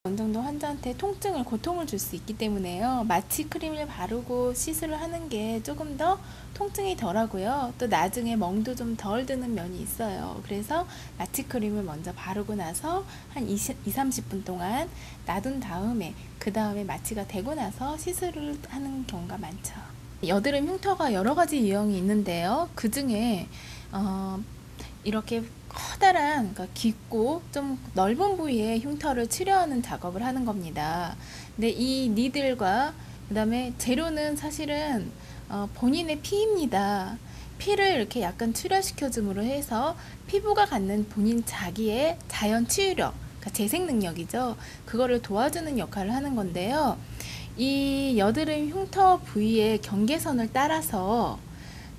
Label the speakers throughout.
Speaker 1: 어느 정도 환자한테 고통을 줄 수 있기 때문에요. 마취 크림을 바르고 시술을 하는 게 조금 더 통증이 덜하고요. 또 나중에 멍도 좀 덜 드는 면이 있어요. 그래서 마취 크림을 먼저 바르고 나서 한 30분 동안 놔둔 다음에 그 다음에 마취가 되고 나서 시술을 하는 경우가 많죠. 여드름 흉터가 여러 가지 유형이 있는데요. 그 중에 이렇게 커다란, 그러니까 깊고 좀 넓은 부위의 흉터를 치료하는 작업을 하는 겁니다. 근데 이 니들과 그 다음에 재료는 사실은 본인의 피입니다. 피를 이렇게 약간 출혈시켜 줌으로 해서 피부가 갖는 본인 자기의 자연 치유력, 그러니까 재생 능력이죠. 그거를 도와주는 역할을 하는 건데요. 이 여드름 흉터 부위의 경계선을 따라서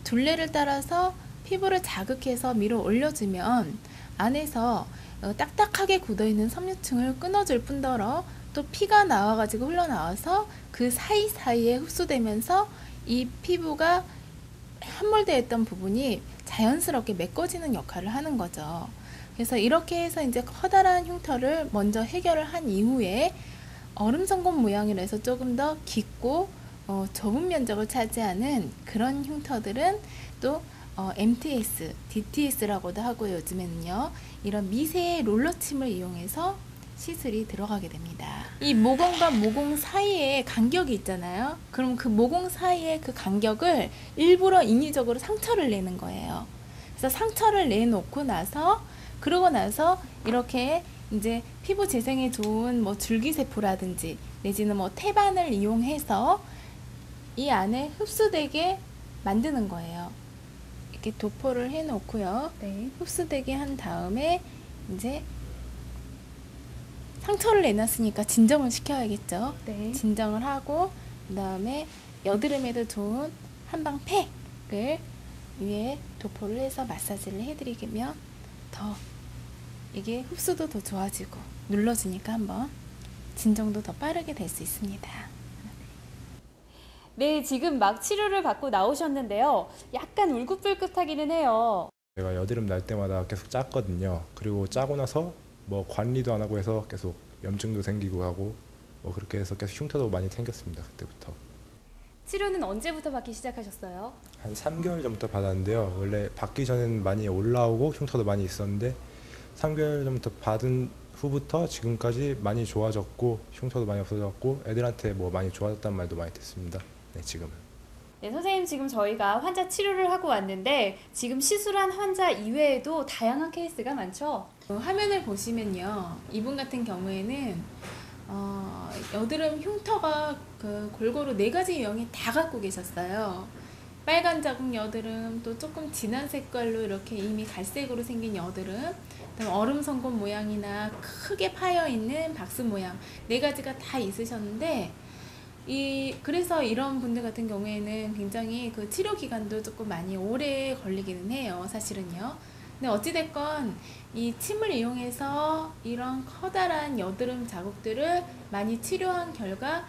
Speaker 1: 둘레를 따라서 피부를 자극해서 밀어 올려주면 안에서 딱딱하게 굳어있는 섬유층을 끊어줄 뿐더러 또 피가 나와가지고 흘러나와서 그 사이사이에 흡수되면서 이 피부가 함몰되어 있던 부분이 자연스럽게 메꿔지는 역할을 하는 거죠. 그래서 이렇게 해서 이제 커다란 흉터를 먼저 해결을 한 이후에 얼음 성공 모양으로 해서 조금 더 깊고 좁은 면적을 차지하는 그런 흉터들은 또 MTS, DTS라고도 하고요. 요즘에는요. 이런 미세 롤러침을 이용해서 시술이 들어가게 됩니다. 이 모공과 모공 사이에 간격이 있잖아요. 그럼 그 모공 사이에 그 간격을 일부러 인위적으로 상처를 내는 거예요. 그래서 상처를 내놓고 나서 그러고 나서 이렇게 이제 피부 재생에 좋은 뭐 줄기세포라든지 내지는 뭐 태반을 이용해서 이 안에 흡수되게 만드는 거예요. 이렇게 도포를 해 놓고요.
Speaker 2: 네.
Speaker 1: 흡수되게 한 다음에 이제 상처를 내놨으니까 진정을 시켜야겠죠.
Speaker 2: 네.
Speaker 1: 진정을 하고 그 다음에 여드름에도 좋은 한방팩을 위에 도포를 해서 마사지를 해드리면 더 이게 흡수도 더 좋아지고 눌러주니까 한번 진정도 더 빠르게 될 수 있습니다.
Speaker 2: 네, 지금 막 치료를 받고 나오셨는데요. 약간 울긋불긋하기는 해요.
Speaker 3: 제가 여드름 날 때마다 계속 짰거든요. 그리고 짜고 나서 뭐 관리도 안 하고 해서 계속 염증도 생기고 하고 뭐 그렇게 해서 계속 흉터도 많이 생겼습니다. 그때부터.
Speaker 2: 치료는 언제부터 받기 시작하셨어요?
Speaker 3: 한 3개월 전부터 받았는데요. 원래 받기 전에는 많이 올라오고 흉터도 많이 있었는데 3개월 전부터 받은 후부터 지금까지 많이 좋아졌고 흉터도 많이 없어졌고 애들한테 뭐 많이 좋아졌다는 말도 많이 듣습니다. 네, 지금은.
Speaker 2: 네, 선생님 지금 저희가 환자 치료를 하고 왔는데 지금 시술한 환자 이외에도 다양한 케이스가 많죠?
Speaker 1: 화면을 보시면요. 이분 같은 경우에는 여드름 흉터가 그 골고루 4가지 유형이 다 갖고 계셨어요. 빨간 자국 여드름, 또 조금 진한 색깔로 이렇게 이미 갈색으로 생긴 여드름, 그다음 얼음 성공 모양이나 크게 파여 있는 박스 모양 4가지가 다 있으셨는데 그래서 이런 분들 같은 경우에는 굉장히 그 치료 기간도 조금 많이 오래 걸리기는 해요, 사실은요. 근데 어찌됐건 이 침을 이용해서 이런 커다란 여드름 자국들을 많이 치료한 결과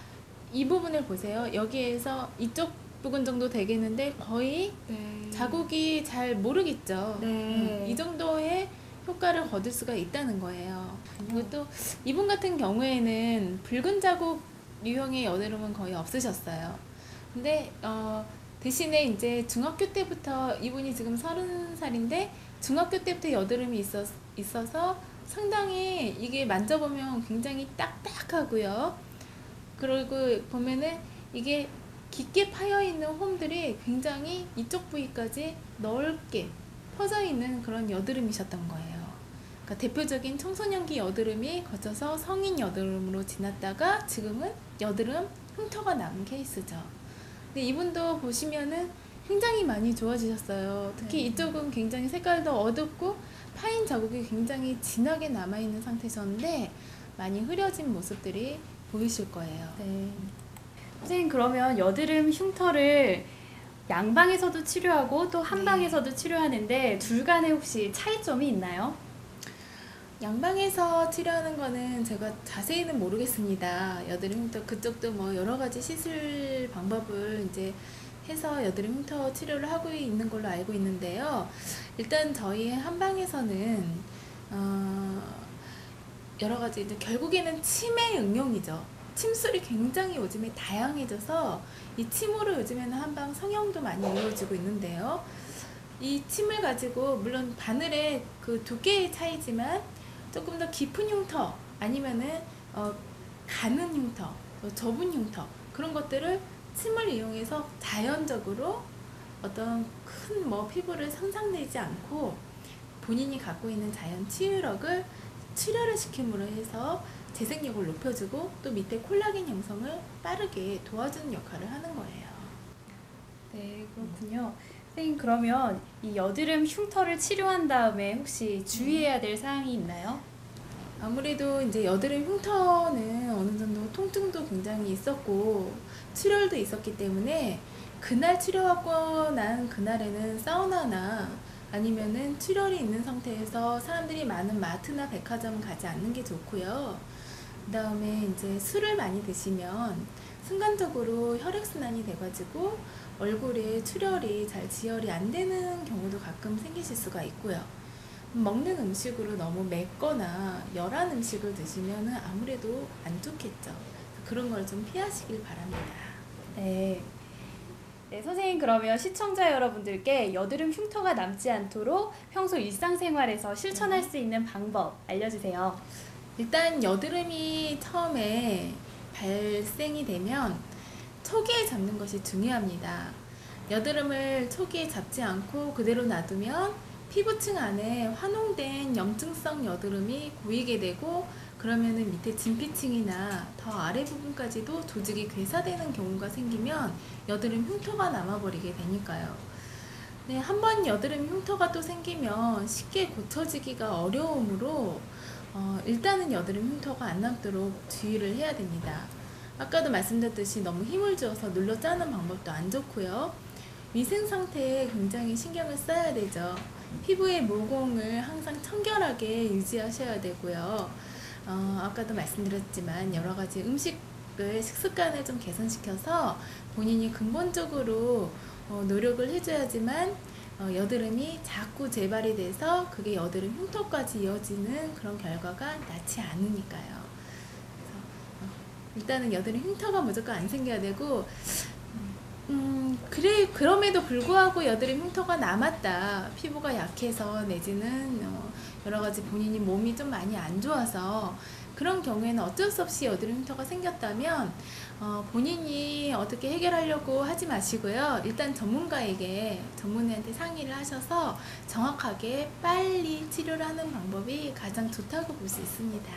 Speaker 1: 이 부분을 보세요. 여기에서 이쪽 부분 정도 되겠는데 거의 자국이 잘 모르겠죠. 이 정도의 효과를 거둘 수가 있다는 거예요. 그리고 또 이분 같은 경우에는 붉은 자국 유형의 여드름은 거의 없으셨어요. 근데 대신에 이제 중학교 때부터 이분이 지금 30살인데 중학교 때부터 여드름이 있어서 상당히 이게 만져보면 굉장히 딱딱하고요. 그리고 보면은 이게 깊게 파여있는 홈들이 굉장히 이쪽 부위까지 넓게 퍼져 있는 그런 여드름이셨던 거예요. 그러니까 대표적인 청소년기 여드름이 거쳐서 성인 여드름으로 지났다가 지금은 여드름 흉터가 남은 케이스죠. 근데 이분도 보시면은 굉장히 많이 좋아지셨어요. 특히 이쪽은 굉장히 색깔도 어둡고 파인 자국이 굉장히 진하게 남아있는 상태셨는데 많이 흐려진 모습들이 보이실 거예요.
Speaker 2: 네. 선생님 그러면 여드름 흉터를 양방에서도 치료하고 또 한방에서도 치료하는데 둘 간에 혹시 차이점이 있나요?
Speaker 1: 양방에서 치료하는 거는 제가 자세히는 모르겠습니다. 여드름 흉터 그쪽도 뭐 여러 가지 시술 방법을 이제 해서 여드름 흉터 치료를 하고 있는 걸로 알고 있는데요. 일단 저희 한방에서는 여러 가지 이제 결국에는 침의 응용이죠. 침술이 굉장히 요즘에 다양해져서 이 침으로 요즘에는 한방 성형도 많이 이루어지고 있는데요. 이 침을 가지고 물론 바늘의 그 두께의 차이지만 조금 더 깊은 흉터 아니면은 가는 흉터, 좁은 흉터 그런 것들을 침을 이용해서 자연적으로 어떤 큰 뭐 피부를 손상내지 않고 본인이 갖고 있는 자연 치유력을 출혈을 시킴으로 해서 재생력을 높여주고 또 밑에 콜라겐 형성을 빠르게 도와주는 역할을 하는 거예요.
Speaker 2: 네, 그렇군요. 선생님, 그러면 이 여드름 흉터를 치료한 다음에 혹시 주의해야 될 사항이 있나요?
Speaker 1: 아무래도 이제 여드름 흉터는 어느 정도 통증도 굉장히 있었고 출혈도 있었기 때문에 그날 치료하고 난 그날에는 사우나나 아니면은 출혈이 있는 상태에서 사람들이 많은 마트나 백화점 가지 않는 게 좋고요. 그 다음에 이제 술을 많이 드시면 순간적으로 혈액순환이 돼가지고 얼굴에 출혈이 잘 지혈이 안 되는 경우도 가끔 생기실 수가 있고요. 먹는 음식으로 너무 맵거나 열한 음식을 드시면 아무래도 안 좋겠죠. 그런 걸 좀 피하시길 바랍니다.
Speaker 2: 네. 네, 선생님, 그러면 시청자 여러분들께 여드름 흉터가 남지 않도록 평소 일상생활에서 실천할 수 있는 방법 알려주세요.
Speaker 1: 일단 여드름이 처음에 발생이 되면 초기에 잡는 것이 중요합니다. 여드름을 초기에 잡지 않고 그대로 놔두면 피부층 안에 환웅된 염증성 여드름이 고이게 되고 그러면은 밑에 진피층이나 더 아래 부분까지도 조직이 괴사되는 경우가 생기면 여드름 흉터가 남아버리게 되니까요. 네, 한번 여드름 흉터가 또 생기면 쉽게 고쳐지기가 어려우므로 일단은 여드름 흉터가 안 남도록 주의를 해야 됩니다. 아까도 말씀드렸듯이 너무 힘을 주어서 눌러 짜는 방법도 안 좋고요. 위생 상태에 굉장히 신경을 써야 되죠. 피부의 모공을 항상 청결하게 유지하셔야 되고요. 아까도 말씀드렸지만 여러 가지 식습관을 좀 개선시켜서 본인이 근본적으로 노력을 해줘야지만 여드름이 자꾸 재발이 돼서 그게 여드름 흉터까지 이어지는 그런 결과가 낫지 않으니까요. 그래서 일단은 여드름 흉터가 무조건 안 생겨야 되고 그럼에도 불구하고 여드름 흉터가 남았다. 피부가 약해서 내지는 여러 가지 본인이 몸이 좀 많이 안 좋아서 그런 경우에는 어쩔 수 없이 여드름 흉터가 생겼다면 본인이 어떻게 해결하려고 하지 마시고요. 일단 전문의한테 상의를 하셔서 정확하게 빨리 치료를 하는 방법이 가장 좋다고 볼 수 있습니다.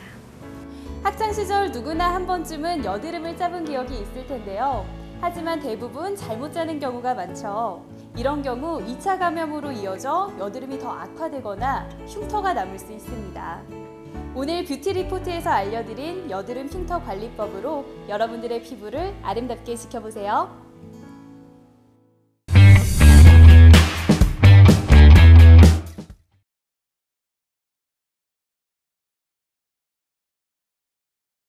Speaker 2: 학창 시절 누구나 한 번쯤은 여드름을 짜본 기억이 있을 텐데요. 하지만 대부분 잘못 짜는 경우가 많죠. 이런 경우 2차 감염으로 이어져 여드름이 더 악화되거나 흉터가 남을 수 있습니다. 오늘 뷰티 리포트에서 알려드린 여드름 흉터 관리법으로 여러분들의 피부를 아름답게 지켜보세요.